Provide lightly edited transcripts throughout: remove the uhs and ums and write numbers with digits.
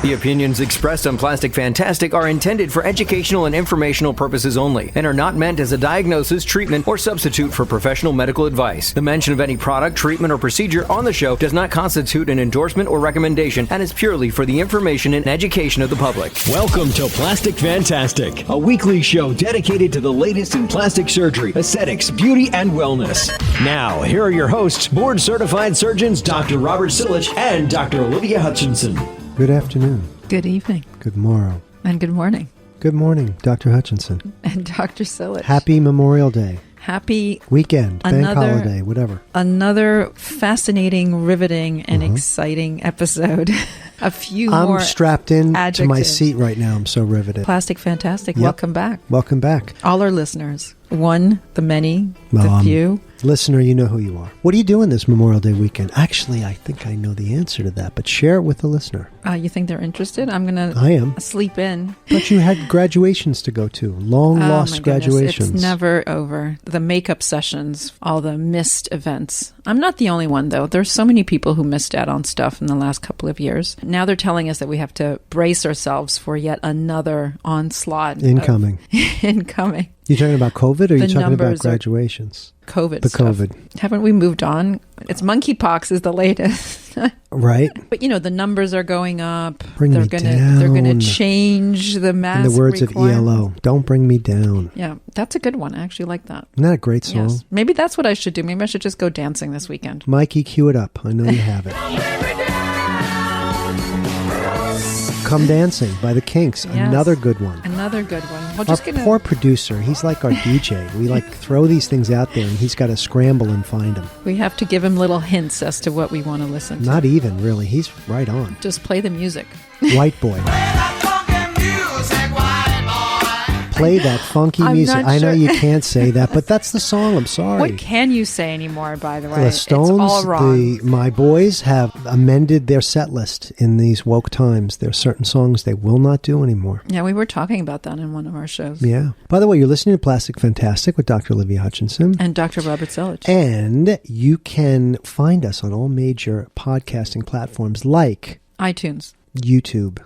The opinions expressed on Plastic Fantastic are intended for educational and informational purposes only and are not meant as a diagnosis, treatment, or substitute for professional medical advice. The mention of any product, treatment, or procedure on the show does not constitute an endorsement or recommendation and is purely for the information and education of the public. Welcome to Plastic Fantastic, a weekly show dedicated to the latest in plastic surgery, aesthetics, beauty, and wellness. Now, here are your hosts, board-certified surgeons Dr. Robert Silich and Dr. Olivia Hutchinson. Good afternoon. Good evening. Good morrow. And good morning. Good morning, Dr. Hutchinson. And Dr. Silich. Happy Memorial Day. Happy weekend, bank holiday, whatever. Another fascinating, riveting, and exciting episode. A few more I'm strapped in adjectives. To my seat right now. I'm so riveted. Plastic Fantastic. Yep. Welcome back. Welcome back. All our listeners. One, the many, the few. Listener, you know who you are. What are you doing this Memorial Day weekend? Actually, I think I know the answer to that, but share it with the listener. You think they're interested? I am. Sleep in. But you had graduations to go to. Long-lost graduations. It's never over. The makeup sessions, all the missed events. I'm not the only one, though. There's so many people who missed out on stuff in the last couple of years. Now they're telling us that we have to brace ourselves for yet another onslaught. Incoming. Incoming. You talking about COVID or are you talking about graduations? COVID The stuff. COVID. Haven't we moved on? It's monkeypox is the latest. Right. But, the numbers are going up. Bring me down. They're going to change the mask In the words of ELO, don't bring me down. Yeah, that's a good one. I actually like that. Isn't that a great song? Yes. Maybe that's what I should do. Maybe I should just go dancing this weekend. Mikey, cue it up. I know you have it. Come Dancing by the Kinks. Yes. Another good one. Another good one. Poor producer. He's like our DJ. We throw these things out there and he's got to scramble and find them. We have to give him little hints as to what we want to listen to. Not even, really. He's right on. Just play the music. White Boy. Play that funky music. Sure. I know you can't say that, but that's the song. I'm sorry. What can you say anymore, by the way? The Stones, it's all wrong. my boys have amended their set list in these woke times. There are certain songs they will not do anymore. Yeah, we were talking about that in one of our shows. Yeah. By the way, you're listening to Plastic Fantastic with Dr. Olivia Hutchinson. And Dr. Robert Silich. And you can find us on all major podcasting platforms like iTunes. YouTube.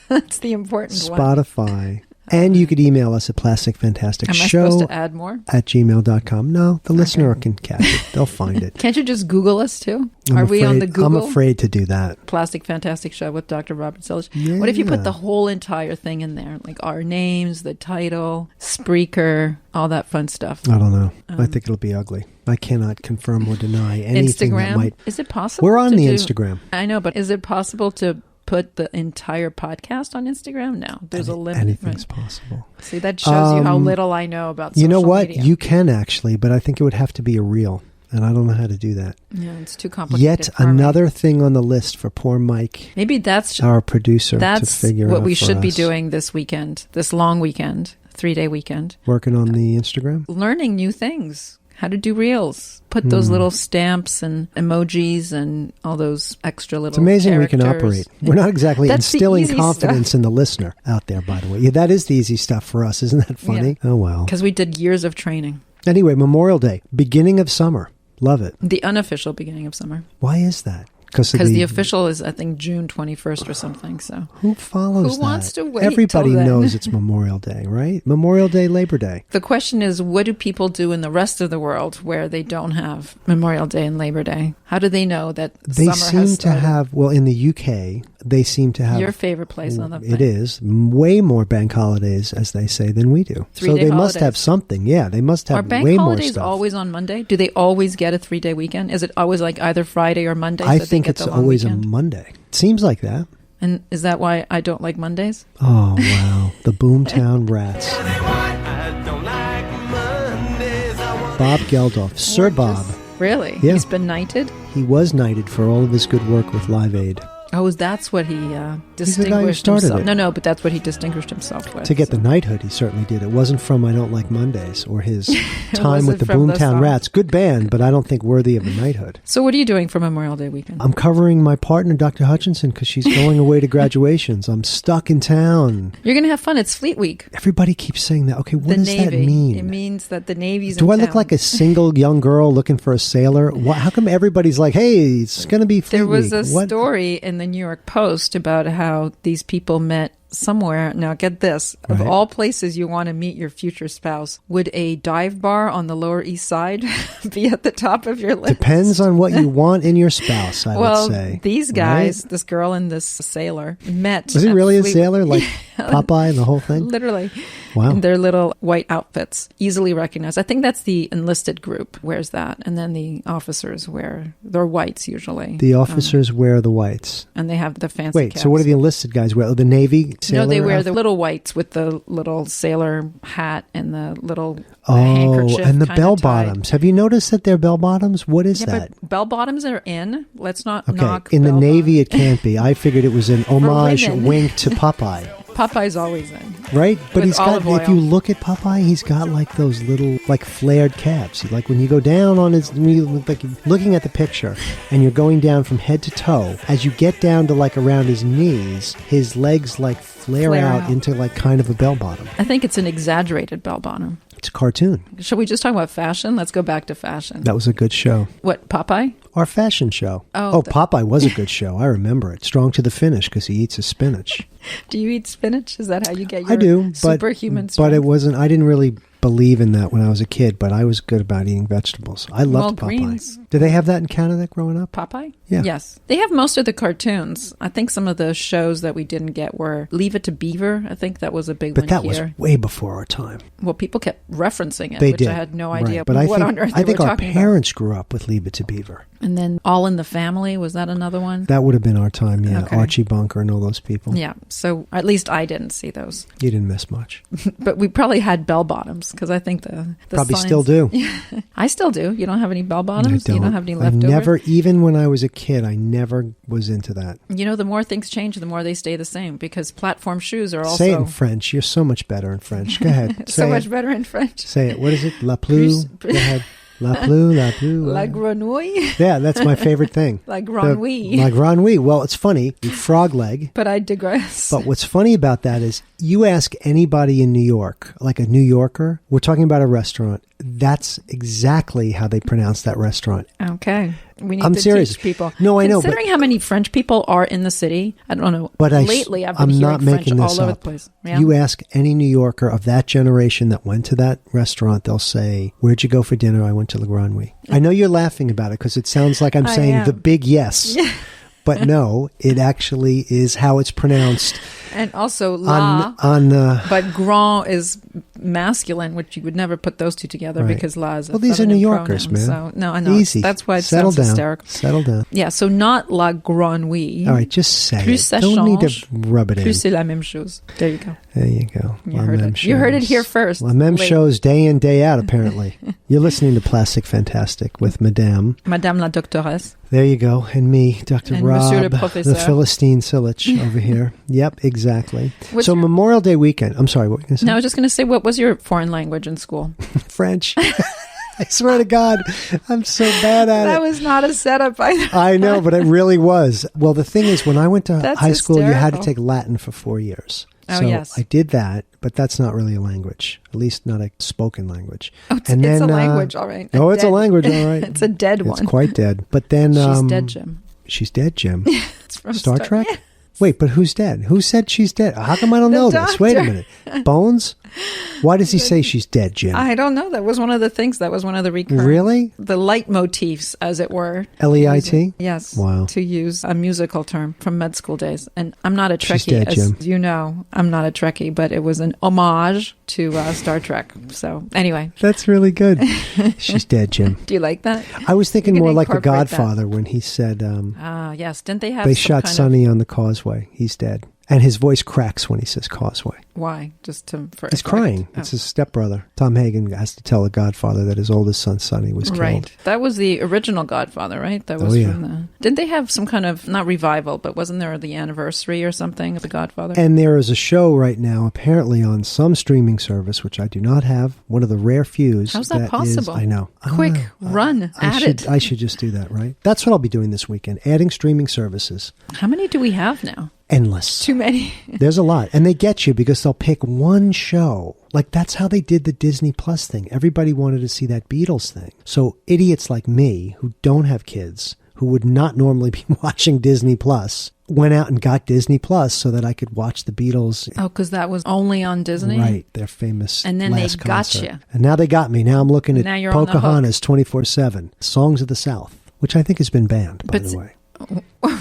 That's the important Spotify. And you could email us at plasticfantasticshow. Am I supposed to add more? At gmail.com. No, the listener can catch it. They'll find it. Can't you just Google us too? Are we on the Google? I'm afraid to do that. Plastic Fantastic Show with Dr. Robert Silich. Yeah. What if you put the whole entire thing in there? Like our names, the title, Spreaker, all that fun stuff. I don't know. I think it'll be ugly. I cannot confirm or deny anything Instagram? that might... Is it possible? We're on the Instagram. I know, but is it possible to put the entire podcast on Instagram? No, there's a limit. Anything's possible. See, that shows you how little I know about social media. You know what? You can actually, but I think it would have to be a reel, and I don't know how to do that. Yeah, it's too complicated. Yet another thing on the list for poor Mike. Maybe that's our producer. That's to figure what out we should be us. doing this weekend, this long weekend, 3-day weekend. Working on the Instagram? Learning new things. How to do reels. Put those little stamps and emojis and all those extra little It's amazing characters. we can operate. We're not exactly instilling confidence stuff. in the listener out there, by the way. Yeah, that is the easy stuff for us. Isn't that funny? Yeah. Oh, well. Because we did years of training. Anyway, Memorial Day, beginning of summer. Love it. The unofficial beginning of summer. Why is that? Because the official is, I think, June 21st or something. So who follows Who wants to wait Everybody till then? knows it's Memorial Day, right? Memorial Day, Labor Day. The question is, what do people do in the rest of the world where they don't have Memorial Day and Labor Day? How do they know that summer has They seem to started? have, well, in the UK, they seem to have... Your favorite place on the It is. Way more bank holidays, as they say, than we do. 3-day So they must holidays. have something. Yeah, they must have Are bank way more holidays stuff. always on Monday? Do they always get a 3-day weekend? Is it always like either Friday or Monday? I so they think get it's the long always weekend? a Monday. Seems like that. And is that why I don't like Mondays? Oh, wow. The Boomtown Rats. Bob Geldof. Sir Bob. Really? Yeah. He's been knighted? He was knighted for all of his good work with Live Aid. Oh, that's what he the guy who distinguished started himself. it. No, but that's what he distinguished himself with. To get the knighthood, he certainly did. It wasn't from I Don't Like Mondays or his time with wasn't the from the Boomtown song. Rats. Good band, but I don't think worthy of a knighthood. So what are you doing for Memorial Day weekend? I'm covering my partner, Dr. Hutchinson, because she's going away to graduations. I'm stuck in town. You're going to have fun. It's Fleet Week. Everybody keeps saying that. Okay, what The does Navy. that mean? It means that the Navy's Do in I look town. like a single young girl looking for a sailor? How come everybody's like, hey, it's going to be Fleet There was Week? a What? story in in the New York Post about how these people met somewhere. Now, get this. Of all places you want to meet your future spouse, would a dive bar on the Lower East Side be at the top of your list? Depends on what you want in your spouse, I would say. These guys, this girl and this sailor, met. Was he really a sailor? Like Popeye and the whole thing? Literally. Wow. In their little white outfits. Easily recognized. I think that's the enlisted group wears that. And then the officers they're whites usually. The officers wear the whites. And they have the fancy Wait, caps. so what do the enlisted guys wear? Oh, the Navy sailor No, they wear outfit? the little whites with the little sailor hat and the little handkerchief. And the kinda bell tied. bottoms. Have you noticed that they're bell bottoms? What is that? But bell bottoms are in. Let's not Okay, knock in the bell Navy it can't be. I figured it was an homage, women. wink to Popeye. Popeye's always in. Right? But With he's got, olive oil. if you look at Popeye, he's got like those little, like flared calves. Like when you go down on his, like looking at the picture and you're going down from head to toe, as you get down to like around his knees, his legs like flare out into like kind of a bell bottom. I think it's an exaggerated bell bottom. It's a cartoon. Shall we just talk about fashion? Let's go back to fashion. That was a good show. What, Popeye? Our fashion show. Oh, Popeye was a good show. I remember it. Strong to the finish because he eats his spinach. Do you eat spinach? Is that how you get your I do, superhuman but strength? it wasn't. I didn't really believe in that when I was a kid, but I was good about eating vegetables. I loved Popeye. greens. Did they have that in Canada growing up? Popeye? Yeah. Yes. They have most of the cartoons. I think some of the shows that we didn't get were Leave It to Beaver. I think that was a big But one that here. was way before our time. Well, people kept referencing it, They which did. I had no Right. idea But what on earth they I think were our talking parents grew up with Leave It to Beaver. about. And then All in the Family, was that another one? That would have been our time, yeah. Okay. Archie Bunker and all those people. Yeah. So at least I didn't see those. You didn't miss much. But we probably had bell bottoms because I think the Probably signs- still do. I still do. You don't have any bell bottoms? I You don't have any I leftovers? never, even when I was a kid, I never was into that. You know, the more things change, the more they stay the same because platform shoes are also Say it in French. You're so much better in French. Go ahead. so Say much it. better in French. Say it. What is it? La pluie. Go ahead. La pluie, la pluie. La grenouille. Yeah, that's my favorite thing. La grenouille. La grenouille. Well, it's funny. Frog leg. But I digress. But what's funny about that is you ask anybody in New York, like a New Yorker, we're talking about a restaurant, that's exactly how they pronounce that restaurant. Okay. We need I'm to serious. teach people. No, I know, but- Considering how many French people are in the city, I don't know. But Lately, I've been I'm hearing not French making this all over up. the place. Yeah? You ask any New Yorker of that generation that went to that restaurant, they'll say, "Where'd you go for dinner?" "I went to La Grenouille." I know you're laughing about it because it sounds like I'm I saying am. the big yes. But no, it actually is how it's pronounced. And also la, but grand is masculine, which you would never put those two together Right. because la is a Well, these are feminine New Yorkers, pronoun. man. So, no, I know. Easy. That's why it Settle sounds down. hysterical. Settle down. Yeah, so not la grenouille. All right, just say Plus it. ça Don't need change, to rub it in. Plus c'est la même chose. There you go. There you go. You heard it. You heard it here first. La même Late. chose day in, day out, apparently. You're listening to Plastic Fantastic with Madame. Madame la doctoresse. There you go. And me, Dr. And Rob, Monsieur le Professeur. the Philistine Silich over here. Yep, exactly. What's So your- Memorial Day weekend. I'm sorry, what were you going to say? No, I was just going to say, what was your foreign language in school? French. I swear to God, I'm so bad at That it. was not a setup either. I know, but it really was. Well, the thing is, when I went to That's high school, you had to hysterical. take Latin for 4 years. Oh, So yes. I did that, but that's not really a language, at least not a spoken language. Oh, it's a language, all right. Oh, it's a dead- language, all right. It's a dead one. It's quite dead. But then... She's dead, Jim. She's dead, Jim. It's from Star Trek? Wait, but who's dead? Who said she's dead? How come I don't know this? Wait a minute. Bones? Why does he say she's dead, Jim? I don't know. That was one of the things. That was one of the recurring. Really? The leitmotifs, as it were. L-E-I-T? Yes. Wow. To use a musical term from med school days. And I'm not a She's Trekkie, dead, as Jim. you know. I'm not a Trekkie, but it was an homage to Star Trek. So anyway, That's really good. She's dead, Jim. do you like that? I was thinking You can more like The incorporate that. Godfather when he said Yes. Didn't they have they some shot kind Sonny on the causeway. He's dead. And his voice cracks when he says causeway. Why? Just to for He's effect. crying. Oh. It's his stepbrother. Tom Hagen has to tell the Godfather that his oldest son, Sonny, was killed. Right. That was the original Godfather, right? That was yeah. from the... Didn't they have some kind of, not revival, but wasn't there the anniversary or something of the Godfather? And there is a show right now, apparently on some streaming service, which I do not have, one of the rare fews. How's that possible? I know. Quick, run, add it. I should just do that, right? That's what I'll be doing this weekend, adding streaming services. How many do we have now? Endless. Too many. There's a lot. And they get you because they'll pick one show. Like, that's how they did the Disney Plus thing. Everybody wanted to see that Beatles thing. So idiots like me, who don't have kids, who would not normally be watching Disney Plus, went out and got Disney Plus so that I could watch the Beatles. Oh, because that was only on Disney? Right, their famous And then last they got concert. you. And now they got me. Now I'm looking Now at you're on the hook. Pocahontas 24/7, Songs of the South, which I think has been banned, by the way.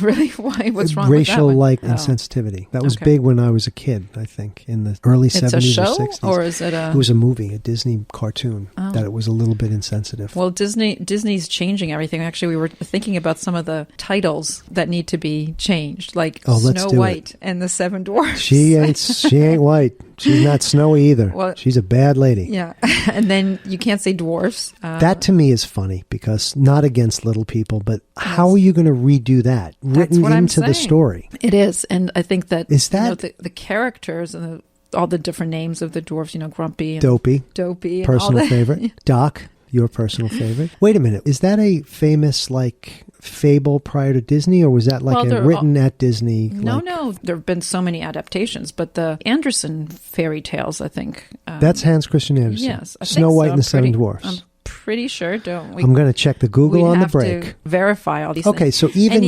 Really? Why? What's wrong Racial with that one? insensitivity. That was Okay. big when I was a kid, I think, in the early It's 70s a show, or 60s. or is it a... It was a movie, a Disney cartoon, Oh. that it was a little bit insensitive. Well, Disney's changing everything. Actually, we were thinking about some of the titles that need to be changed, like Oh, let's Snow do White and the Seven Dwarfs. She ain't white. She's not snowy either. Well, She's a bad lady. Yeah, and then you can't say dwarfs. That to me is funny because not against little people, but how are you going to redo that? Written what I'm into the saying. story. It is, and I think that Is that- the characters and all the different names of the dwarfs, Grumpy and Dopey. Dopey, and Personal all that. favorite. Doc, your personal favorite. Wait a minute. Is that a famous, fable prior to Disney, or was that written at Disney? No. There have been so many adaptations, but the Andersen fairy tales, I think. That's Hans Christian Andersen. Yes. I Snow think White so. and the Seven I'm Dwarfs. pretty sure. Don't we? I'm going to check the Google we on the have break. to verify all these Okay, things. so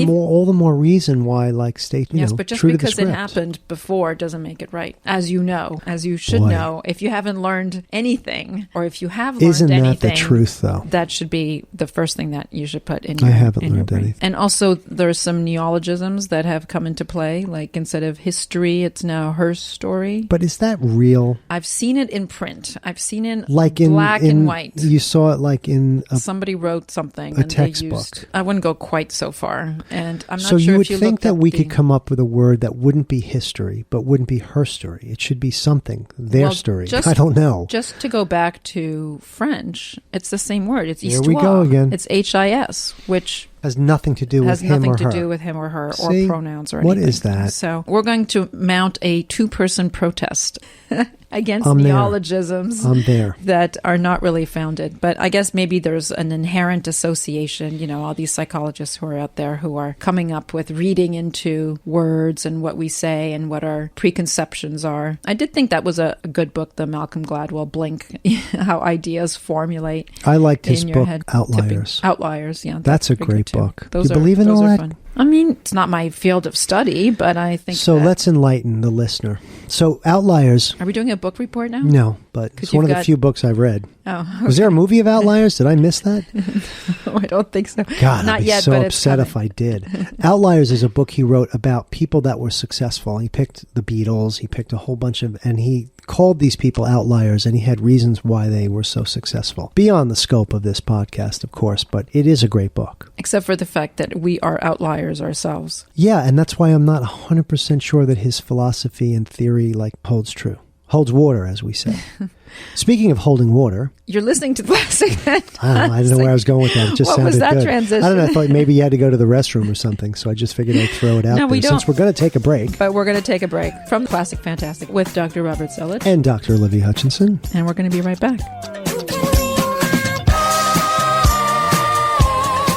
all the more reason why, stay, Yes, but just true to the because it script. happened before doesn't make it right. As you know, as you should Boy. know, if you haven't learned anything, or if you have learned Isn't anything, that the truth, though? that should be the first thing that you should put in your I haven't in your learned brain. anything. And also, there's some neologisms that have come into play. Like instead of history, it's now her story. But is that real? I've seen it in print. I've seen it In black and white. You saw it in a Somebody wrote something. a and textbook. They used, I wouldn't go quite so far. And I'm not So sure you would if you think looked that up we the- could come up with a word that wouldn't be history, but wouldn't be her story. It should be something, their Well, story. just- I don't know. Just to go back to French, it's the same word. It's Here histoire. we go again. It's HIS, which Has nothing to do has with him nothing or to her. do with him or her See? or pronouns or What anything. is that? So we're going to mount a 2-person protest against I'm there. neologisms I'm there. that are not really founded. But I guess maybe there's an inherent association, all these psychologists who are out there who are coming up with reading into words and what we say and what our preconceptions are. I did think that was a good book, the Malcolm Gladwell Blink, how ideas formulate. I liked his in your book, head. Outliers. Outliers, yeah. That's a pretty great good, too. book. Those You believe in those all are that? fun. I mean, it's not my field of study, but I think So that- let's enlighten the listener. So Outliers, Are we doing a book report now? no, but 'Cause it's one of you've the got- few books I've read. Oh, Was there a movie of Outliers? Did I miss that? I don't think so. God, not I'd be yet, so but it's upset coming. if I did. Outliers is a book he wrote about people that were successful. He picked the Beatles. He picked a whole bunch of, and he called these people outliers, and he had reasons why they were so successful. Beyond the scope of this podcast, of course, but it is a great book. Except for the fact that we are outliers ourselves. Yeah, and that's why I'm not 100% sure that his philosophy and theory holds true. Holds water, as we say. Speaking of holding water, You're listening to Plastic Fantastic. I don't know where I was going with that. It just What sounded was that good. transition? I don't know. I thought maybe you had to go to the restroom or something, so I just figured I'd throw it out No, we there. Since don't. we're going to take a break. But we're going to take a break from Plastic Fantastic with Dr. Robert Silich. And Dr. Olivia Hutchinson. And we're going to be right back.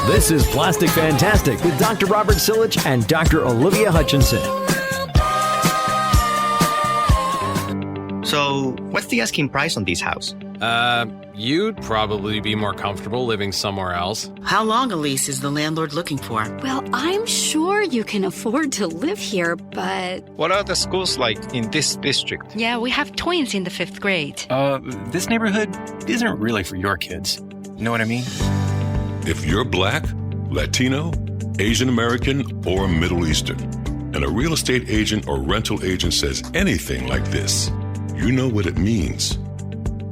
This is Plastic Fantastic with Dr. Robert Silich and Dr. Olivia Hutchinson. So, what's the asking price on this house? You'd probably be more comfortable living somewhere else. How long a lease is the landlord looking for? Well, I'm sure you can afford to live here, but... What are the schools like in this district? Yeah, we have twins in the 5th grade. This neighborhood isn't really for your kids. You know what I mean? If you're Black, Latino, Asian American, or Middle Eastern, and a real estate agent or rental agent says anything like this, you know what it means.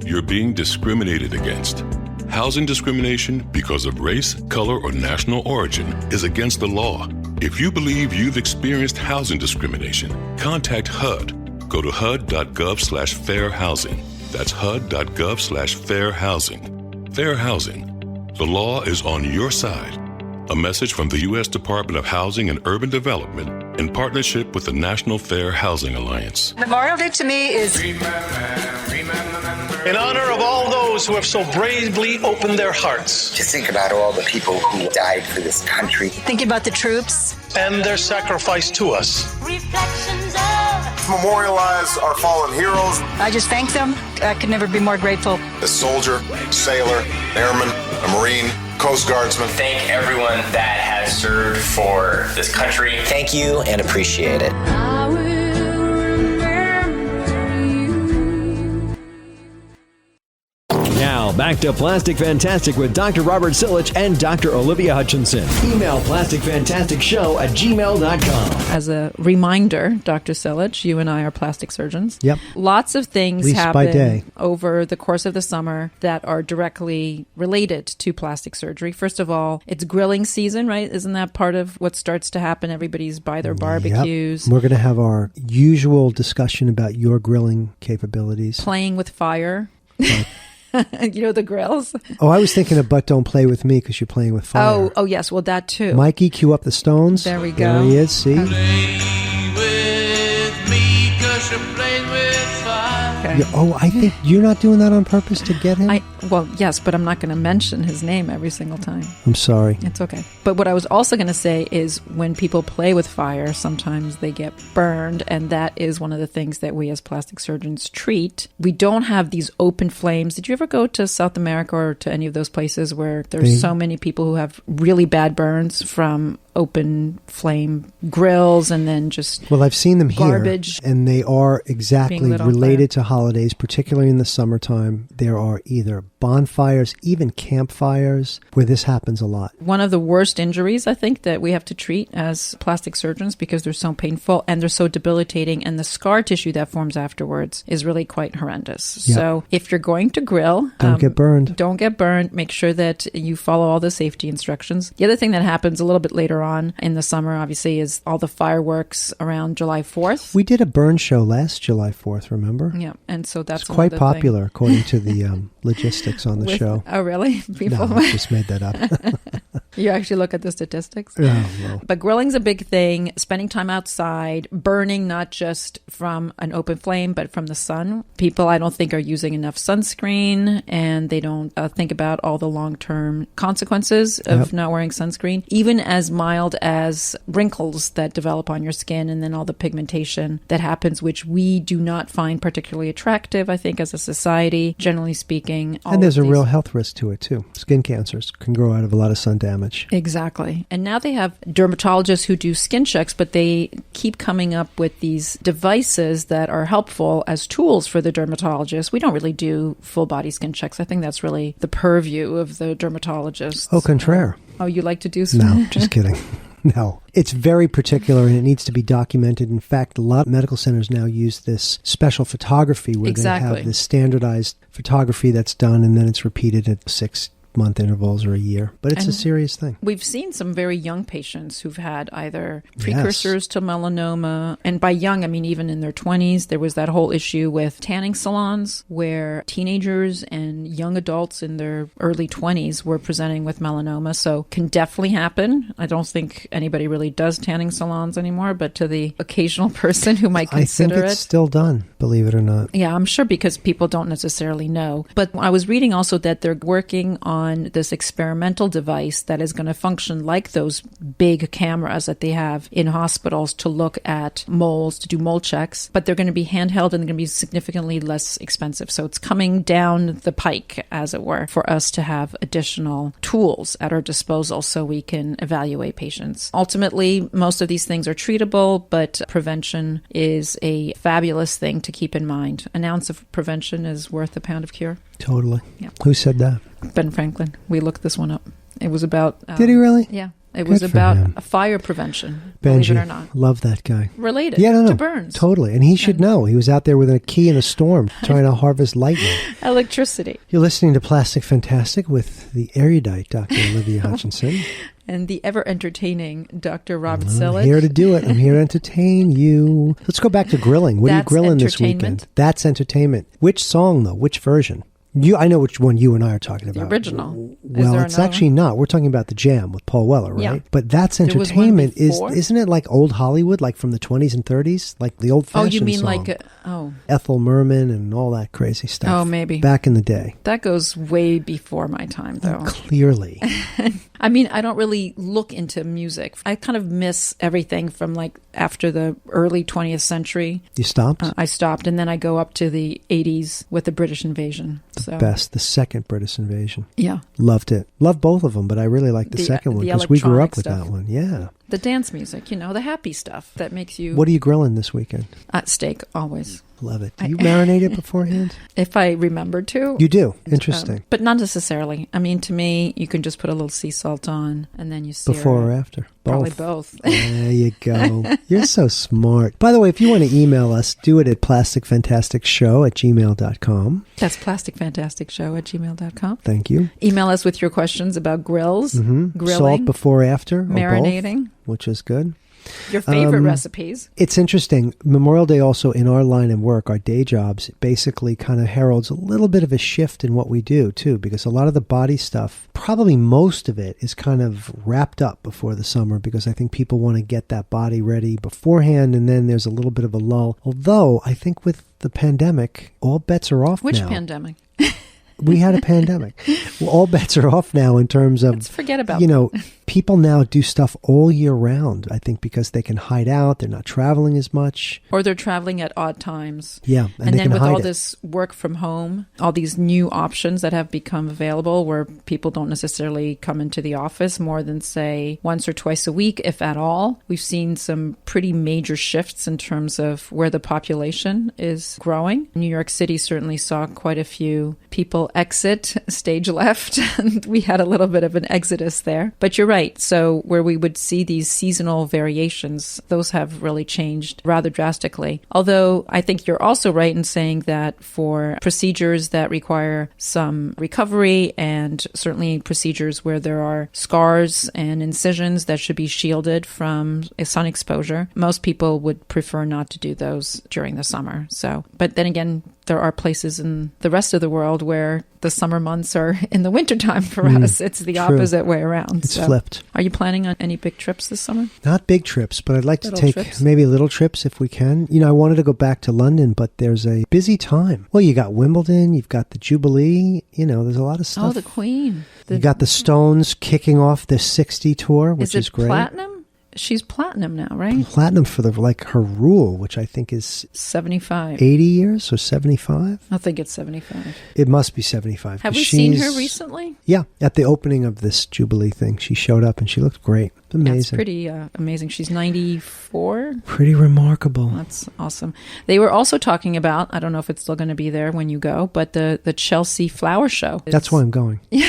You're being discriminated against. Housing discrimination because of race, color, or national origin is against the law. If you believe you've experienced housing discrimination, contact HUD. Go to HUD.gov/fair housing. That's HUD.gov/fair housing. Fair housing. The law is on your side. A message from the U.S. Department of Housing and Urban Development in partnership with the National Fair Housing Alliance. Memorial Day to me is in honor of all those who have so bravely opened their hearts. Just think about all the people who died for this country. Thinking about the troops. And their sacrifice to us. Memorialize our fallen heroes. I just thank them. I could never be more grateful. A soldier, sailor, airman, a Marine, Coast Guardsmen. Thank everyone that has served for this country. Thank you and appreciate it. Now, back to Plastic Fantastic with Dr. Robert Silich and Dr. Olivia Hutchinson. Email plasticfantasticshow@gmail.com. As a reminder, Dr. Silich, you and I are plastic surgeons. Yep. Lots of things At least by day. happen over the course of the summer that are directly related to plastic surgery. First of all, it's grilling season, right? Isn't that part of what starts to happen? Everybody's by their barbecues. Yep. We're going to have our usual discussion about your grilling capabilities. Playing with fire. You know, the grills. Oh, I was thinking of But Don't Play With Me because you're playing with fire. Oh, yes. Well, that too. Mikey, cue up the Stones. There we go. There he is, see? Okay. Oh, I think you're not doing that on purpose to get him? Well, yes, but I'm not going to mention his name every single time. I'm sorry. It's okay. But what I was also going to say is when people play with fire, sometimes they get burned, and that is one of the things that we as plastic surgeons treat. We don't have these open flames. Did you ever go to South America or to any of those places where there's so many people who have really bad burns from open flame grills and then just Well, I've seen them garbage here, and they are exactly related to holidays, particularly in the summertime. There are either bonfires, even campfires, where this happens a lot. One of the worst injuries, I think, that we have to treat as plastic surgeons because they're so painful and they're so debilitating, and the scar tissue that forms afterwards is really quite horrendous. Yep. So if you're going to grill, don't get burned. Don't get burned. Make sure that you follow all the safety instructions. The other thing that happens a little bit later on in the summer, obviously, is all the fireworks around July 4th. We did a burn show last July 4th, remember? Yeah, and so that's quite popular, according to the logistics on the show. Oh, really? People No, I just made that up. You actually look at the statistics? Oh, well. But grilling's a big thing. Spending time outside, burning not just from an open flame, but from the sun. People, I don't think, are using enough sunscreen, and they don't think about all the long-term consequences of not wearing sunscreen. Even as mild as wrinkles that develop on your skin, and then all the pigmentation that happens, which we do not find particularly attractive, I think, as a society, generally speaking. And there's a real health risk to it, too. Skin cancers can grow out of a lot of sun damage. Exactly. And now they have dermatologists who do skin checks, but they keep coming up with these devices that are helpful as tools for the dermatologist. We don't really do full body skin checks. I think that's really the purview of the dermatologist. Au contraire. Oh, you like to do some? No, just kidding. No, it's very particular and it needs to be documented. In fact, a lot of medical centers now use this special photography where they have this standardized photography that's done and then it's repeated at 6-month intervals or a year. But it's a serious thing. We've seen some very young patients who've had either precursors to melanoma. And by young, I mean even in their 20s. There was that whole issue with tanning salons where teenagers and young adults in their early 20s were presenting with melanoma. So can definitely happen. I don't think anybody really does tanning salons anymore, but to the occasional person who might consider it. I think it's still done, believe it or not. Yeah, I'm sure because people don't necessarily know. But I was reading also that they're working on this experimental device that is going to function like those big cameras that they have in hospitals to look at moles, to do mole checks, but they're going to be handheld and they're going to be significantly less expensive. So it's coming down the pike, as it were, for us to have additional tools at our disposal so we can evaluate patients. Ultimately, most of these things are treatable, but prevention is a fabulous thing to keep in mind. An ounce of prevention is worth a pound of cure. Totally. Yeah. Who said that? Ben Franklin. We looked this one up. It was about... Did he really? Yeah. It was about fire prevention, believe it or not. Love that guy. Related to burns. Totally. And he should know. He was out there with a key in a storm trying to harvest lightning. Electricity. You're listening to Plastic Fantastic with the erudite Dr. Olivia Hutchinson. And the ever-entertaining Dr. Robert I'm Silich. here to do it. I'm here to entertain you. Let's go back to grilling. What are you grilling this weekend? That's entertainment. Which song, though? Which version? I know which one you and I are talking about. The original. Well, it's actually not. We're talking about the Jam with Paul Weller, right? Yeah. But that's entertainment. Isn't it like old Hollywood, like from the 20s and 30s? Like the old-fashioned song? Oh, you mean song. Ethel Merman and all that crazy stuff. Oh, maybe. Back in the day. That goes way before my time, though. Clearly. I mean, I don't really look into music. I kind of miss everything from like after the early 20th century. You stopped? I stopped, and then I go up to the 80s with the British invasion. So. Best. The second British invasion. Yeah. Loved it. Loved both of them, but I really liked the second one because we grew up with that one. Yeah. The dance music, the happy stuff that makes you... What are you grilling this weekend? Steak, always. Love it. Do you marinate it beforehand? If I remember to. You do? Interesting. But not necessarily. I mean, to me, you can just put a little sea salt on and then you sear Before or after? Both. Probably both. There you go. You're so smart. By the way, if you want to email us, do it at plasticfantasticshow@gmail.com. That's plasticfantasticshow@gmail.com. Thank you. Email us with your questions about grills, grilling. Salt before, after, marinating. Both, which is good. Your favorite recipes. It's interesting. Memorial Day also, in our line of work, our day jobs, basically kind of heralds a little bit of a shift in what we do, too, because a lot of the body stuff, probably most of it, is kind of wrapped up before the summer because I think people want to get that body ready beforehand, and then there's a little bit of a lull. Although, I think with the pandemic, all bets are off now. Which pandemic? We had a pandemic. Well, all bets are off now in terms of, let's forget about people now do stuff all year round, I think, because they can hide out. They're not traveling as much. Or they're traveling at odd times. Yeah. And then with all this work from home, all these new options that have become available where people don't necessarily come into the office more than, say, once or twice a week, if at all. We've seen some pretty major shifts in terms of where the population is growing. New York City certainly saw quite a few people exit stage left. And we had a little bit of an exodus there. But you're right. So where we would see these seasonal variations, those have really changed rather drastically. Although I think you're also right in saying that for procedures that require some recovery and certainly procedures where there are scars and incisions that should be shielded from sun exposure, most people would prefer not to do those during the summer. So, but then again, there are places in the rest of the world where the summer months are in the wintertime for us. It's the opposite way around. It's flipped. Are you planning on any big trips this summer? Not big trips, but I'd like little to take trips? Maybe little trips if we can. I wanted to go back to London, but there's a busy time. Well, you got Wimbledon, you've got the Jubilee, there's a lot of stuff. Oh, the Queen. You got the Stones kicking off their 60 tour, which is great. Platinum? She's platinum now, right? Platinum for her rule, which I think is 75. 80 years or 75? I think it's 75. It must be 75. Have we seen her recently? Yeah, at the opening of this Jubilee thing, she showed up and she looked great. Amazing. That's pretty amazing. She's 94. Pretty remarkable. That's awesome. They were also talking about, I don't know if it's still going to be there when you go, but the Chelsea Flower Show. That's why I'm going. You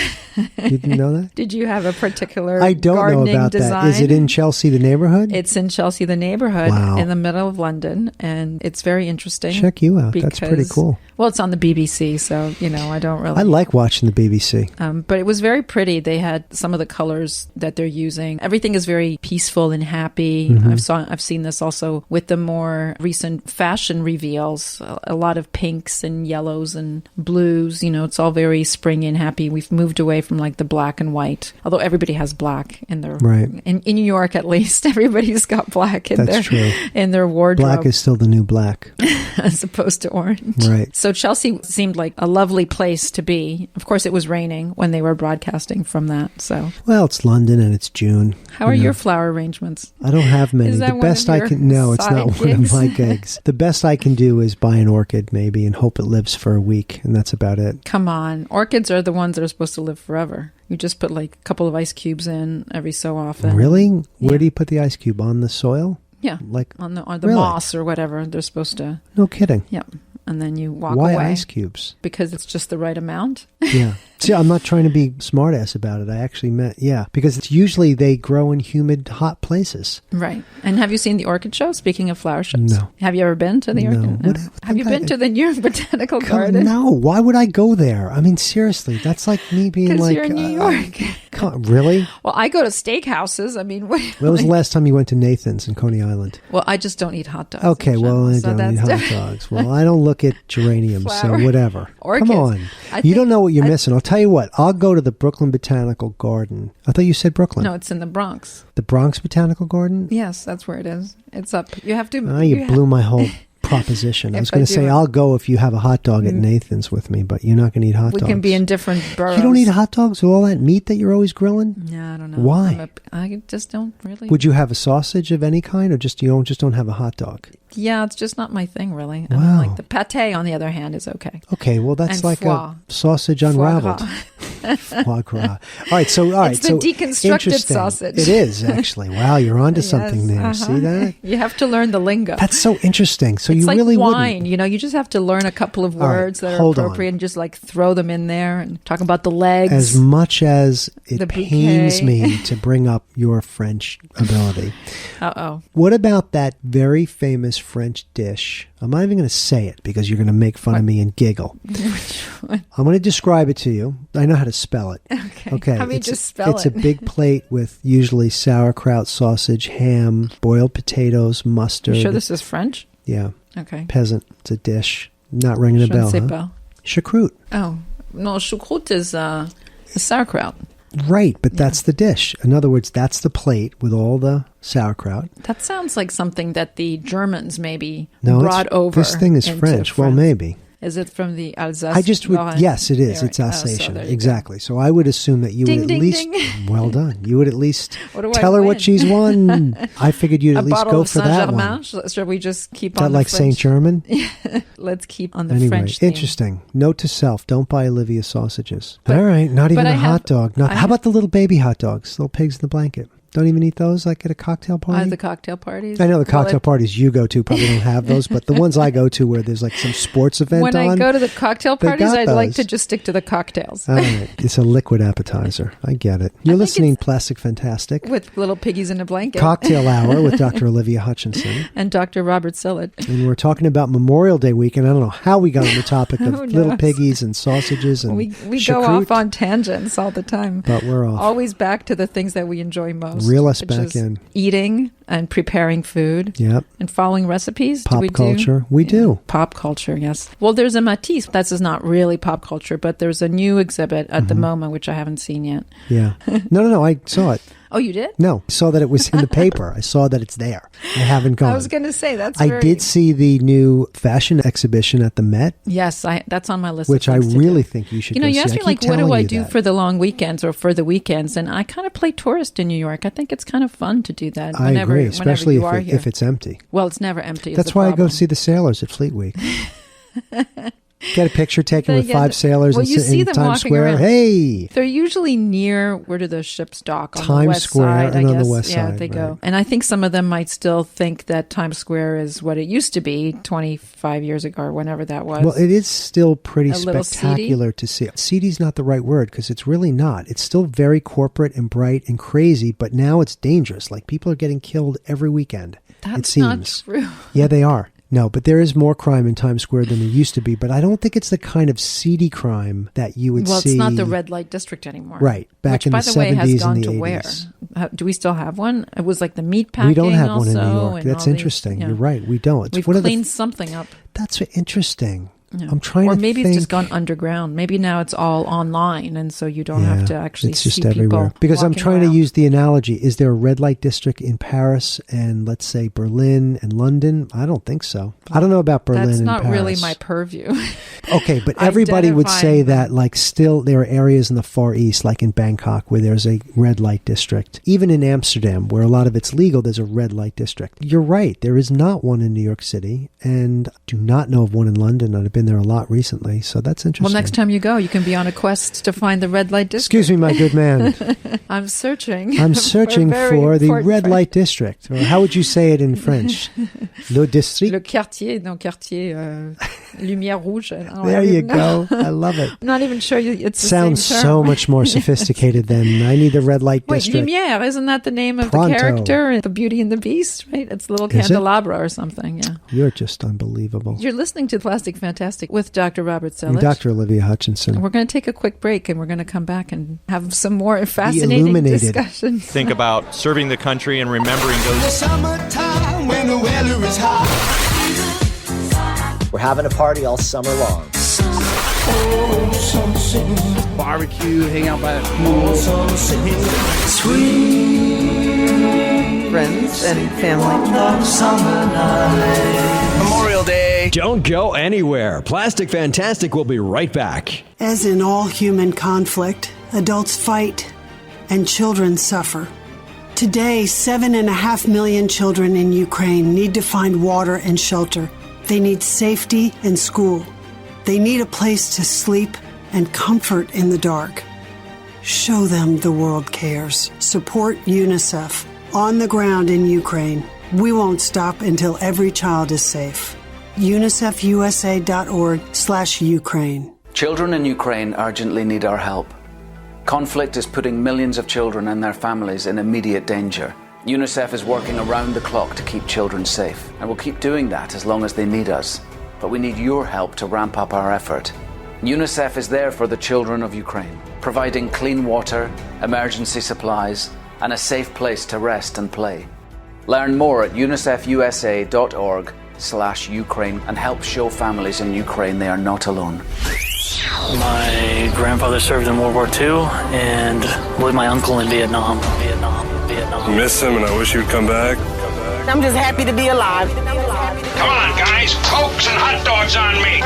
didn't know that? Did you have a particular I don't know about design? That. Is it in Chelsea, the neighborhood? It's in Chelsea, the neighborhood, wow. in the middle of London, and it's very interesting. Check you out. That's pretty cool. Well, it's on the BBC, so, I don't really... I like watching the BBC. But it was very pretty. They had some of the colors that they're using. Everything is very peaceful and happy. Mm-hmm. I've seen this also with the more recent fashion reveals. A lot of pinks and yellows and blues. It's all very spring and happy. We've moved away from like the black and white, although everybody has black in their... Right. In New York, at least, everybody's got black in their wardrobe. Black is still the new black. As opposed to orange. Right. So Chelsea seemed like a lovely place to be. Of course, it was raining when they were broadcasting from that. So, well, it's London and it's June. How are your flower arrangements? I don't have many. Is that the best I can. No, it's not one of my gigs. The best I can do is buy an orchid maybe and hope it lives for a week, and that's about it. Come on, orchids are the ones that are supposed to live forever. You just put like a couple of ice cubes in every so often. Really? Yeah. Where do you put the ice cube? On the soil? Yeah, like on the moss or whatever. They're supposed to. No kidding. Yeah. And then you walk away. Why ice cubes? Because it's just the right amount. Yeah. See, I'm not trying to be smartass about it. I actually meant, because it's usually they grow in humid, hot places. Right. And have you seen the orchid show? Speaking of flower shows. No. Have you ever been to the orchid? No. Have you been to the New York Botanical Garden? No. Why would I go there? I mean, seriously, that's like me being like... Because you're in New York. Really? Well, I go to steakhouses. I mean, when was the last time you went to Nathan's in Coney Island? Well, I just don't eat hot dogs. Okay, well, I don't eat hot dogs. Well, I don't look at geraniums, so whatever. Orchids. Come on. You don't know what you're missing. I'll tell you what. I'll go to the Brooklyn Botanical Garden. I thought you said Brooklyn. No, it's in the Bronx. The Bronx Botanical Garden? Yes, that's where it is. It's up. You have to... you blew my whole proposition. I was going to say, I'll go if you have a hot dog at Nathan's with me, but you're not going to eat hot dogs. We can be in different boroughs. You don't eat hot dogs with all that meat that you're always grilling? Yeah, I don't know. Why? I just don't really. Would you have a sausage of any kind, or just you don't have a hot dog? Yeah, it's just not my thing, really. Wow. I don't like the pâté, on the other hand, is okay. Okay, well, that's and like foie. a sausage unraveled. Foie gras. It's the deconstructed sausage. It is, actually. Wow, you're onto something there. See that? You have to learn the lingo. That's so interesting. So it's you like really wine. wouldn't. You just have to learn a couple of words that are appropriate and just like throw them in there and talk about the legs. As much as it pains bouquet. me to bring up your French ability. Uh-oh. What about that very famous French dish? I'm not even going to say it because you're going to make fun of me and giggle. I'm going to describe it to you. I know how to spell it. Okay. How do you just spell it? It's a big plate with usually sauerkraut, sausage, ham, boiled potatoes, mustard. You sure this is French? Yeah. Okay. Peasant. It's a dish. Not ringing a bell, huh? Choucroute. Oh. No, choucroute is a sauerkraut. Right, but that's the dish. In other words, that's the plate with all the sauerkraut. That sounds like something that the Germans maybe No, brought over. This thing is French. Well, maybe. Is it from the Alsace? I just would. Yes, it is. It's Alsatian. Exactly. So I would assume that you would at least. Well done. You would at least tell her what she's won. I figured you'd at least go for that one. Should we just keep on the like French? Saint German? Let's keep on the French theme. Interesting. Note to self: don't buy Olivia sausages. All right, not even a hot dog. How about the little baby hot dogs? Little pigs in the blanket. Don't even eat those like at a cocktail party? The cocktail parties? I know the cocktail parties you go to probably don't have those, but the ones I go to where there's like some sports event when I go to the cocktail parties, I'd like to just stick to the cocktails. All right. It's a liquid appetizer. I get it. You're listening Plastic Fantastic. With little piggies in a blanket. Cocktail Hour with Dr. Olivia Hutchinson. And Dr. Robert Silich. And we're talking about Memorial Day weekend. I don't know how we got on the topic of little piggies and sausages and we go off on tangents all the time. But we're off. Always back to the things that we enjoy most. Reel us back in. Eating and preparing food. Yep. And following recipes. Pop culture. We do. Pop culture, yes. Well, there's a Matisse. This is not really pop culture, but there's a new exhibit at the moment, which I haven't seen yet. Yeah. No. I saw it. Oh, you did? No. I saw that it was in the paper. I saw that it's there. I haven't gone. I was going to say, I did see the new fashion exhibition at the Met. Yes, that's on my list. Which I really think you should go see. You asked me, like, what do I do for the long weekends or for the weekends? And I kind of play tourist in New York. I think it's kind of fun to do that. I agree, especially if it's empty. Well, it's never empty. That's why I go see the sailors at Fleet Week. Get a picture taken with 5 sailors in Times Square. Around. Hey! They're usually near, where do the ships dock? On Times the west Square side, and I on guess. the west side. Yeah, they go. And I think some of them might still think that Times Square is what it used to be 25 years ago or whenever that was. Well, it is still pretty spectacular seedy? To see. Seedy's not the right word because it's really not. It's still very corporate and bright and crazy, but now it's dangerous. Like people are getting killed every weekend. That's it seems. Not true. Yeah, they are. No, but there is more crime in Times Square than there used to be. But I don't think it's the kind of seedy crime that you would see. Well, it's not the red light district anymore. Right. Back in the 70s and the 80s. Which, by the way, has gone to where? where? Do we still have one? It was like the meat packing. We don't have also, one in New York. That's interesting. You're right. We don't. We've cleaned something up. That's interesting. Yeah. I'm trying to Or maybe think. It's just gone underground. Maybe now it's all online, and so you don't have to actually it's just see everywhere. people Because I'm trying around. to use the analogy. Is there a red light district in Paris and, let's say, Berlin and London? I don't think so. I don't know about Berlin and Paris. That's not really my purview. Okay, but everybody would say that, like, still there are areas in the Far East, like in Bangkok, where there's a red light district. Even in Amsterdam, where a lot of it's legal, there's a red light district. You're right. There is not one in New York City, and do not know of one in London. I've been there a lot recently. So that's interesting. Well, next time you go, you can be on a quest to find the red light district. Excuse me, my good man. I'm searching. I'm searching for the red light district. Or how would you say it in French? Le district? Le quartier. No, quartier. Lumière rouge. There you go. I love it. I'm not even sure it's the Sounds same term. so much more sophisticated than I need the red light district. Wait, Lumière, isn't that the name of Pronto. the character in The Beauty and the Beast, right? It's little candelabra or something, yeah. You're just unbelievable. You're listening to Plastic Fantastic with Dr. Robert Silich. And Dr. Olivia Hutchinson. We're going to take a quick break, and we're going to come back and have some more fascinating discussions. Think about serving the country and remembering those. Summertime when the weather is hot. We're having a party all summer long. Barbecue, hang out by the pool. Sweet friends and family. Summer night. Memorial Day Don't go anywhere. Plastic Fantastic will be right back. As in all human conflict, adults fight and children suffer. Today, 7.5 million children in Ukraine need to find water and shelter. They need safety and school. They need a place to sleep and comfort in the dark. Show them the world cares. Support UNICEF. On the ground in Ukraine. We won't stop until every child is safe. UNICEFUSA.org/Ukraine. Children in Ukraine urgently need our help. Conflict is putting millions of children and their families in immediate danger. UNICEF is working around the clock to keep children safe, and will keep doing that as long as they need us. But we need your help to ramp up our effort. UNICEF is there for the children of Ukraine, providing clean water, emergency supplies, and a safe place to rest and play. Learn more at unicefusa.org/Ukraine and help show families in Ukraine they are not alone. My grandfather served in World War II, and with my uncle in Vietnam. Miss him, and I wish he'd come back. I'm just happy to be alive. Come on, guys. Cokes and hot dogs on me.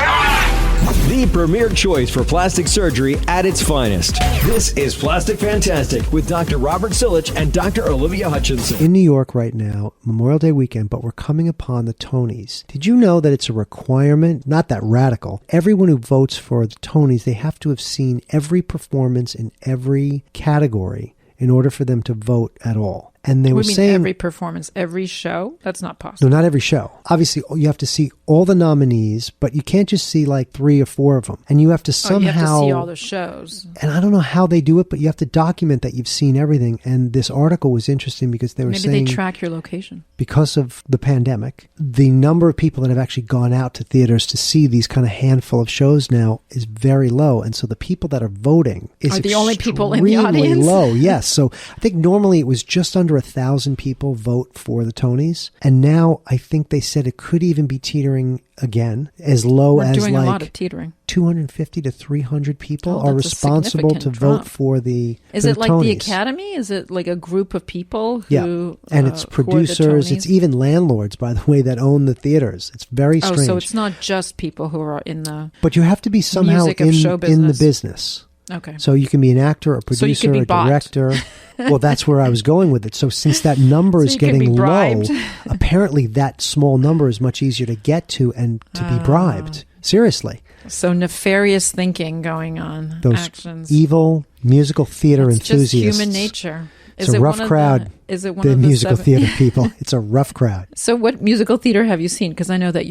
The premier choice for plastic surgery at its finest. This is Plastic Fantastic with Dr. Robert Silich and Dr. Olivia Hutchinson. In New York right now, Memorial Day weekend, but we're coming upon the Tonys. Did you know that it's a requirement, not that radical? Everyone who votes for the Tonys, they have to have seen every performance in every category in order for them to vote at all. And they were saying every performance, every show? That's not possible. No, not every show. Obviously, you have to see all the nominees, but you can't just see like 3 or 4 of them. And you have to somehow... you have to see all the shows. And I don't know how they do it, but you have to document that you've seen everything. And this article was interesting because they were saying... Maybe they track your location. Because of the pandemic, the number of people that have actually gone out to theaters to see these kind of handful of shows now is very low. And so the people that are voting is are the only people in the audience? Low, yes. So I think normally it was just under 1,000 people vote for the Tonys. And now I think they said it could even be teetering again, as low as doing like a lot of teetering. 250 to 300 people are responsible to vote for the Is it like Tonys. the Academy? Is it like a group of people who... Yeah, and it's producers, it's even landlords, by the way, that own the theaters. It's very strange. Oh, so it's not just people who are in the But you have to be somehow in the business. Okay. So you can be an actor, a producer, a director. Well, that's where I was going with it. So since that number is getting low, apparently that small number is much easier to get to and to be bribed. Seriously. So nefarious thinking going on. Those actions. Evil musical theater enthusiasts. It's just human nature. It's a rough crowd. Is it one the of the musical theater people? It's a rough crowd. So what musical theater have you seen? Because I know that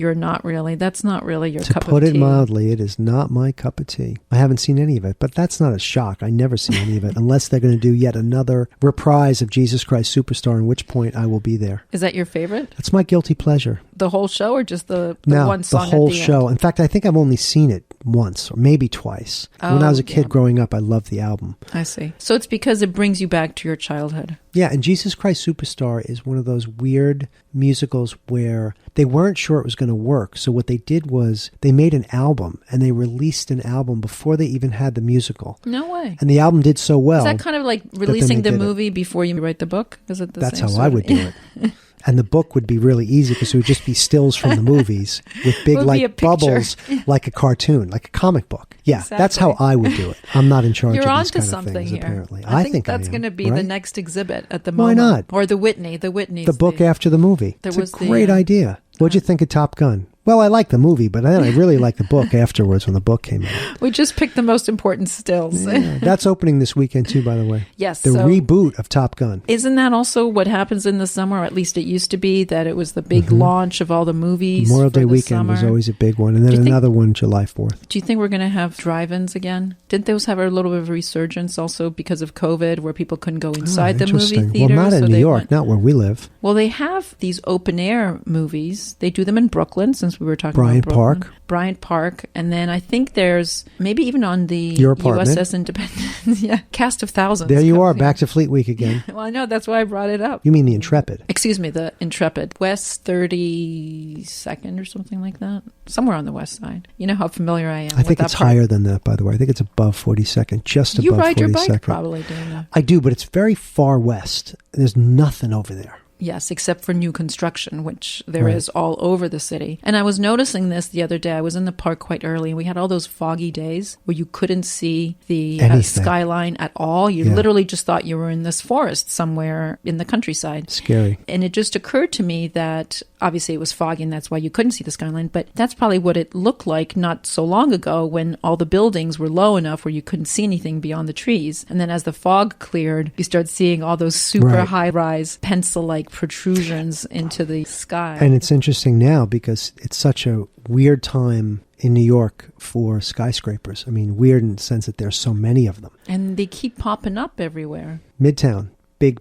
that's not really your cup of tea. To put it mildly, it is not my cup of tea. I haven't seen any of it, but that's not a shock. I never see any of it unless they're going to do yet another reprise of Jesus Christ Superstar, in which point I will be there. Is that your favorite? That's my guilty pleasure. The whole show or just the one song the whole at the show. end? In fact, I think I've only seen it once or maybe twice. When I was a kid growing up, I loved the album. I see. So it's because it brings you back to your childhood. Yeah, and Jesus Christ Superstar is one of those weird musicals where they weren't sure it was going to work. So what they did was they made an album and they released an album before they even had the musical. No way. And the album did so well. Is that kind of like releasing the movie before you write the book? Is it the That's same how sort I of- would do it. And the book would be really easy because it would just be stills from the movies with big like bubbles, like a cartoon, like a comic book. Yeah, Exactly. that's how I would do it. I'm not in charge You're of on these to kind of something things, here. apparently. I think I that's am, going to be right? the next exhibit at the Why moment. not? Or the Whitney's. The book after the movie. There It's was a great idea. What'd you think of Top Gun? Well, I liked the movie, but then I really liked the book afterwards when the book came out. We just picked the most important stills. Yeah, that's opening this weekend too, by the way. Yes. The reboot of Top Gun. Isn't that also what happens in the summer? Or at least it used to be that it was the big launch of all the movies. Memorial Day for the weekend was summer. always a big one, and then another one July 4th. Do you think we're going to have drive-ins again? Didn't those have a little bit of a resurgence also because of COVID where people couldn't go inside the movie theater? Well, not in New York, not where we live. Well, they have these open-air movies. They do them in Brooklyn, since we were talking about Brooklyn. Bryant Park. And then I think there's maybe even on the USS Independence. Yeah, cast of thousands. There you are, back to Fleet Week again. Well, I know, that's why I brought it up. You mean the Intrepid? Excuse me, the Intrepid. West 32nd or something like that. Somewhere on the west side. You know how familiar I am I think it's higher than that, by the way. I think it's above 42nd, just above 42nd. You ride your bike probably doing that. I do, but it's very far west. There's nothing over there. Yes, except for new construction, which there is all over the city. And I was noticing this the other day. I was in the park quite early, and we had all those foggy days where you couldn't see the skyline at all. You literally just thought you were in this forest somewhere in the countryside. Scary. And it just occurred to me that obviously it was foggy, and that's why you couldn't see the skyline. But that's probably what it looked like not so long ago when all the buildings were low enough where you couldn't see anything beyond the trees. And then as the fog cleared, you start seeing all those super high-rise pencil-like protrusions into the sky. And it's interesting now because it's such a weird time in New York for skyscrapers. I mean, weird in the sense that there's so many of them. And they keep popping up everywhere. Midtown. Big.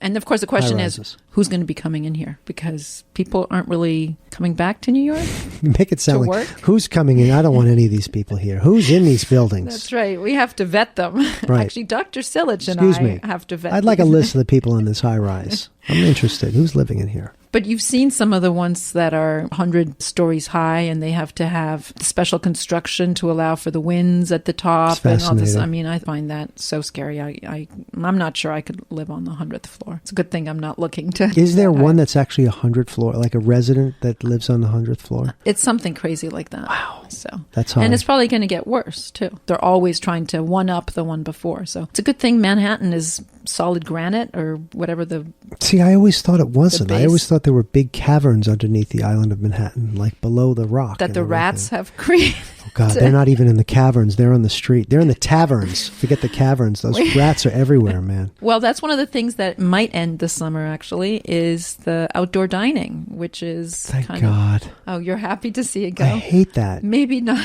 And of course, the question is, who's going to be coming in here? Because people aren't really coming back to New York. You make it sound like, who's coming in? I don't want any of these people here. Who's in these buildings? That's right. We have to vet them. Right. Actually, Dr. Silich and I have to vet I'd like a list of the people in this high rise. I'm interested. Who's living in here? But you've seen some of the ones that are 100 stories high, and they have to have special construction to allow for the winds at the top and all this. I mean, I find that so scary. I'm not sure I could live on the 100th floor. It's a good thing I'm not looking to. Is there one that's actually 100 floor, like a resident that lives on the 100th floor? It's something crazy like that. Wow. So that's high. And it's probably going to get worse, too. They're always trying to one-up the one before. So it's a good thing Manhattan is solid granite or whatever the... See, I always thought it wasn't. I always thought there were big caverns underneath the island of Manhattan, like below the rock. That the rats have created. Oh, God, they're not even in the caverns. They're on the street. They're in the taverns. Forget the caverns. Those rats are everywhere, man. Well, that's one of the things that might end this summer, actually, is the outdoor dining, which is Thank God. Oh, you're happy to see it go? I hate that. Maybe not.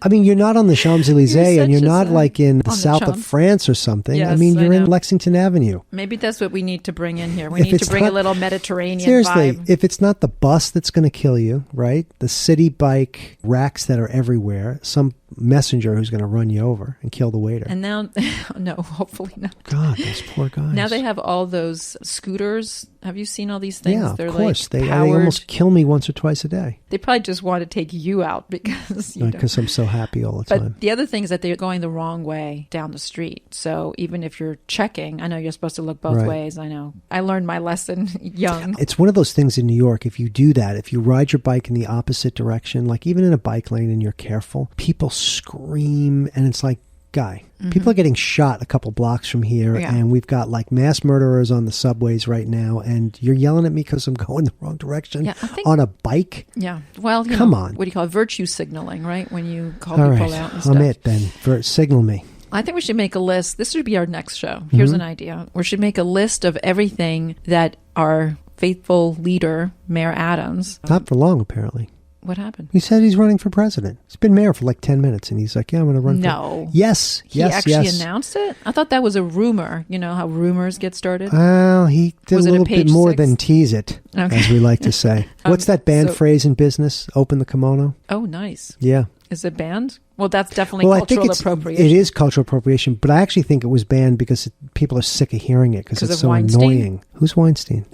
I mean, you're not on the Champs-Elysees and you're not like in the south of France or something. Yes, I mean, you're in Lexington Avenue. Maybe that's what we need to bring in here. We need to bring a little Mediterranean seriously, vibe. If it's not the bus that's going to kill you, right? The city bike racks that are everywhere, some messenger who's going to run you over and kill the waiter. And now, no, hopefully not. God, those poor guys. Now they have all those scooters. Have you seen all these things? Yeah, They're of course. Like they almost kill me once or twice a day. They probably just want to take you out because I'm so happy all the time. But the other thing is that they're going the wrong way down the street. So even if you're checking, I know you're supposed to look both ways. I know. I learned my lesson young. It's one of those things in New York. If you do that, if you ride your bike in the opposite direction, like even in a bike lane and you're careful, people scream and it's like, guy, people are getting shot a couple blocks from here and we've got like mass murderers on the subways right now and you're yelling at me because I'm going the wrong direction on a bike? Yeah. Well, come on. What do you call it? Virtue signaling, right? When you call people out and stuff. I'm it then. Signal me. I think we should make a list. This should be our next show. Here's an idea. We should make a list of everything that our faithful leader, Mayor Adams... Not for long, apparently. What happened? He said he's running for president. He's been mayor for like 10 minutes, and he's like, yeah, I'm going to run No. Yes, He actually announced it? I thought that was a rumor. You know how rumors get started? Well, he did a little bit more than tease it, as we like to say. What's that banned phrase in business? Open the kimono? Oh, nice. Yeah. Is it banned? Well, that's definitely cultural appropriation. It is cultural appropriation, but I actually think it was banned because people are sick of hearing it because it's so annoying. Who's Weinstein?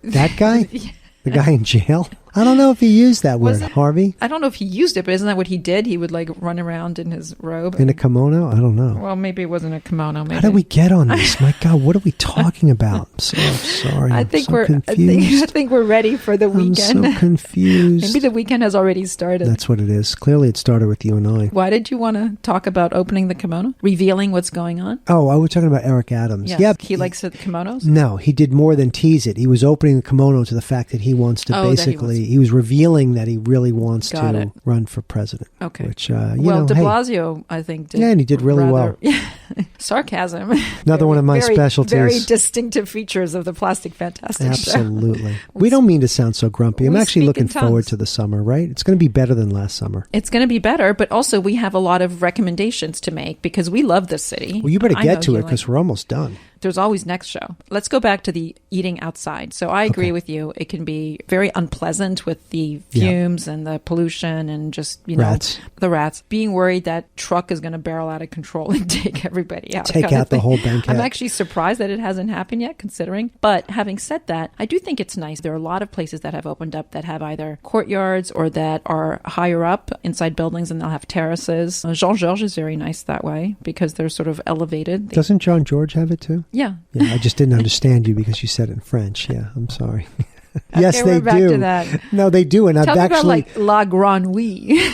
That guy? Yeah. The guy in jail? I don't know if he used that word. Harvey? I don't know if he used it, but isn't that what he did? He would like run around in his robe. In a kimono? I don't know. Well, maybe it wasn't a kimono. Maybe. How did we get on this? My God, what are we talking about? I'm so sorry. I think we're confused. I think we're ready for the weekend. I'm so confused. Maybe the weekend has already started. That's what it is. Clearly it started with you and I. Why did you want to talk about opening the kimono? Revealing what's going on? Oh, I was talking about Eric Adams. Yes. Yeah. He likes the kimonos? No, he did more than tease it. He was opening the kimono to the fact that he wants to he was revealing that he really wants to run for president. Okay. Which, de Blasio, I think, did. Yeah, and he did really well. Sarcasm. Another one of my specialties. Very distinctive features of the Plastic Fantastic Absolutely. We don't mean to sound so grumpy. I'm actually looking forward to the summer, right? It's going to be better than last summer. It's going to be better, but also we have a lot of recommendations to make because we love this city. Well, you better get to it because we're almost done. There's always next show. Let's go back to the eating outside. So I agree with you. It can be very unpleasant with the fumes and the pollution and just, the rats. Being worried that truck is going to barrel out of control and take everything. everybody out. Take out the whole banquet. I'm actually surprised that it hasn't happened yet, considering. But having said that, I do think it's nice. There are a lot of places that have opened up that have either courtyards or that are higher up inside buildings, and they'll have terraces. Jean-Georges is very nice that way because they're sort of elevated. Doesn't John George have it too? Yeah. Yeah, I just didn't understand you because you said it in French. Yeah, I'm sorry. Yes, okay, they we're back do. To that. No, they do, and Tell I've me actually about, like, La Grande Oui.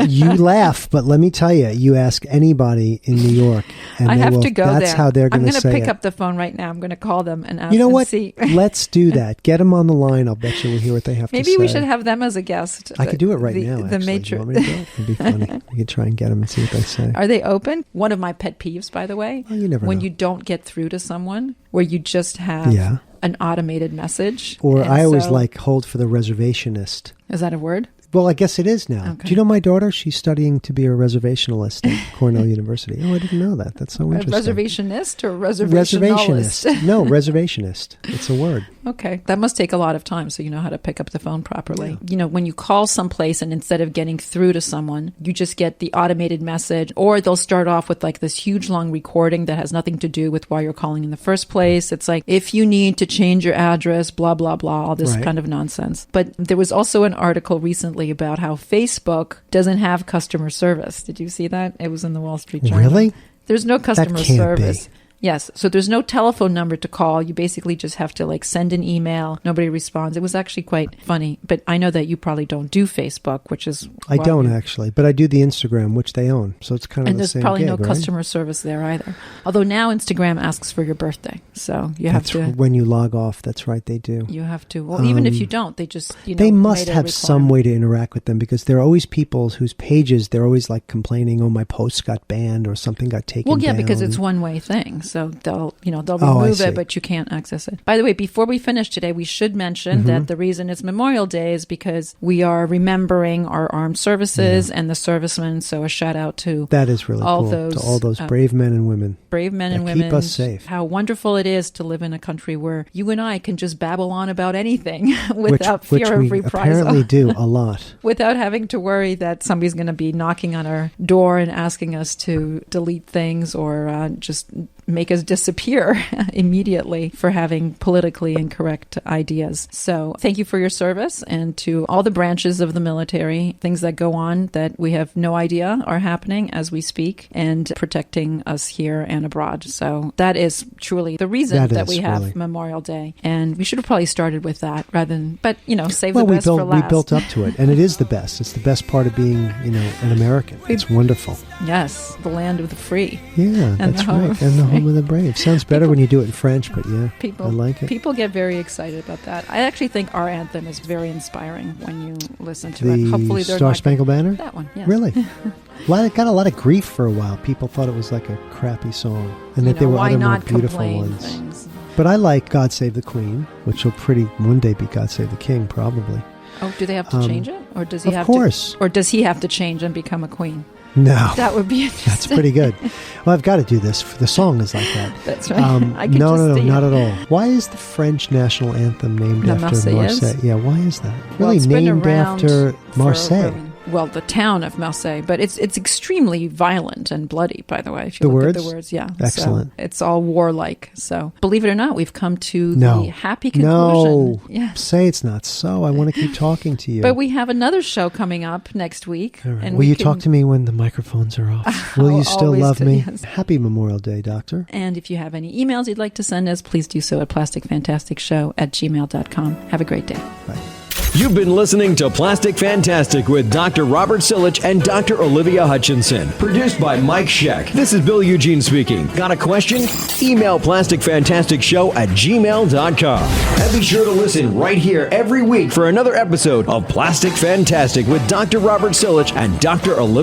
You laugh, but let me tell you, you ask anybody in New York, and I have will, to go that's there. how they're going to say it. I'm going to pick up the phone right now. I'm going to call them and ask. You know what? See. Let's do that. Get them on the line. I'll bet you we'll hear what they have to say. Maybe we should have them as a guest. I could do it right now. The Matrix. It'd be funny. We could try and get them and see what they say. Are they open? One of my pet peeves, by the way. Oh, you never know. You don't get through to someone, where you just have an automated message. Or I always hold for the reservationist. Is that a word? Well, I guess it is now. Okay. Do you know my daughter? She's studying to be a reservationalist at Cornell University. Oh, I didn't know that. That's so interesting. Reservationist or reservationalist? Reservationist. No, reservationist. It's a word. Okay. That must take a lot of time so you know how to pick up the phone properly. Yeah. When you call someplace and instead of getting through to someone, you just get the automated message, or they'll start off with like this huge long recording that has nothing to do with why you're calling in the first place. It's like, if you need to change your address, blah, blah, blah, all this kind of nonsense. But there was also an article recently about how Facebook doesn't have customer service. Did you see that? It was in the Wall Street Journal. Really? There's no customer service. Yes. So there's no telephone number to call. You basically just have to send an email. Nobody responds. It was actually quite funny. But I know that you probably don't do Facebook, which is... I don't actually, but I do the Instagram, which they own. So it's kind of the same And there's probably gig, no customer service there either. Although now Instagram asks for your birthday. So you have to... When you log off, that's right, they do. You have to... Well, even if you don't, they just, they must have some way to interact with them, because there are always people whose pages, they're always complaining, oh, my post got banned or something got taken down. Well, yeah, because it's one-way thing. So they'll remove it, but you can't access it. By the way, before we finish today, we should mention that the reason it's Memorial Day is because we are remembering our armed services and the servicemen. So a shout out to that is really cool. To all those brave men and women. Brave men and women. Keep us safe. How wonderful it is to live in a country where you and I can just babble on about anything without fear of reprisal. Which we apparently do a lot. Without having to worry that somebody's going to be knocking on our door and asking us to delete things or just make us disappear immediately for having politically incorrect ideas. So thank you for your service, and to all the branches of the military, things that go on that we have no idea are happening as we speak, and protecting us here and abroad. So that is truly the reason that we have Memorial Day. And we should have probably started with that rather than, but save the best for last. We built up to it, and it is the best. It's the best part of being, an American. It's wonderful. Yes, the land of the free. Yeah, that's right. And the home of the brave. Sounds better when you do it in French, but I like it. People get very excited about that. I actually think our anthem is very inspiring when you listen to it. Hopefully they're Star Spangled Banner? That one, yes. Really? It got a lot of grief for a while. People thought it was like a crappy song, and that there were other more beautiful ones. Things. But I like God Save the Queen, which will one day be God Save the King, probably. Oh, do they have to change it? Or does he have to? Or does he have to change and become a queen? No. That would be interesting. That's pretty good. Well, I've got to do this. The song is like that. That's right. No, not at all. Why is the French national anthem named after Marseille? Yeah, why is that? Really named after Marseille? Well, the town of Marseille, but it's extremely violent and bloody, by the way. If you look at the words, yeah. Excellent. So it's all warlike. So believe it or not, we've come to the happy conclusion. No, say it's not so. I want to keep talking to you. But we have another show coming up next week. All right. And will you talk to me when the microphones are off? Will you still love me? Yes. Happy Memorial Day, Doctor. And if you have any emails you'd like to send us, please do so at plasticfantasticshow@gmail.com. Have a great day. Bye. You've been listening to Plastic Fantastic with Dr. Robert Silich and Dr. Olivia Hutchinson. Produced by Mike Scheck. This is Bill Eugene speaking. Got a question? Email plasticfantasticshow@gmail.com. And be sure to listen right here every week for another episode of Plastic Fantastic with Dr. Robert Silich and Dr. Olivia